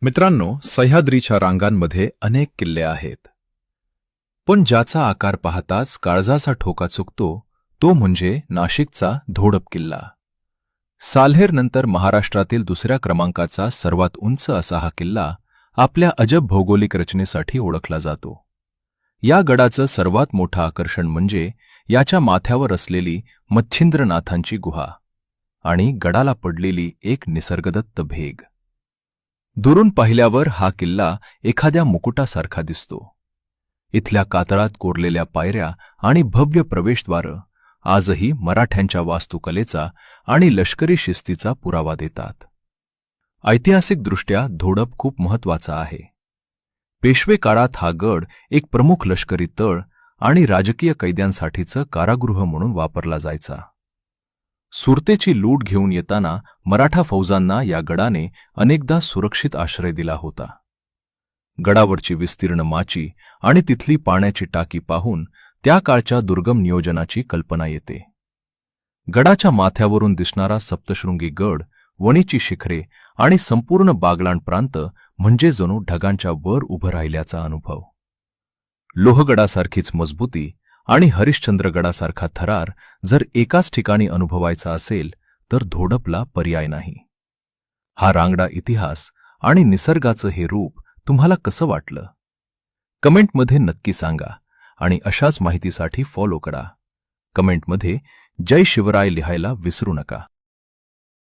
मित्रांनो, सह्याद्रीच्या रांगांमध्ये अनेक किल्ले आहेत. पण ज्याचा आकार पाहताच काळजाचा ठोका चुकतो तो म्हणजे नाशिकचा धोडप किल्ला. साल्हेरनंतर महाराष्ट्रातील दुसऱ्या क्रमांकाचा सर्वात उंच असा हा किल्ला आपल्या अजब भौगोलिक रचनेसाठी ओळखला जातो. या गडाचं सर्वात मोठं आकर्षण म्हणजे याच्या माथ्यावर असलेली मच्छिंद्रनाथांची गुहा आणि गडाला पडलेली एक निसर्गदत्त भेग. दुरून पाहिल्यावर हा किल्ला एखाद्या मुकुटासारखा दिसतो. इथल्या कातळात कोरलेल्या पायऱ्या आणि भव्य प्रवेशद्वारं आजही मराठ्यांच्या वास्तुकलेचा आणि लष्करी शिस्तीचा पुरावा देतात. ऐतिहासिकदृष्ट्या धोडप खूप महत्वाचा आहे. पेशवे काळात हा गड एक प्रमुख लष्करी तळ आणि राजकीय कैद्यांसाठीचं कारागृह म्हणून वापरला जायचा. सुरतेची लूट घेऊन येताना मराठा फौजांना या गडाने अनेकदा सुरक्षित आश्रय दिला होता. गडावरची विस्तीर्ण माची आणि तिथली पाण्याची टाकी पाहून त्या काळच्या दुर्गम नियोजनाची कल्पना येते. गडाच्या माथ्यावरून दिसणारा सप्तशृंगी गड, वणीची शिखरे आणि संपूर्ण बागलाण प्रांत म्हणजे जणू ढगांच्या वर उभं राहिल्याचा अनुभव. लोहगडासारखीच मजबूती आणि हरिश्चंद्रगडासारखा थरार जर एकाच ठिकाणी अनुभवायचा असेल तर धोडपला पर्याय नाही. हा रांगडा इतिहास आणि निसर्गाचं हे रूप तुम्हाला कसं वाटलं? कमेंटमध्ये नक्की सांगा आणि अशाच माहितीसाठी फॉलो करा. कमेंटमध्ये जय शिवराय लिहायला विसरू नका.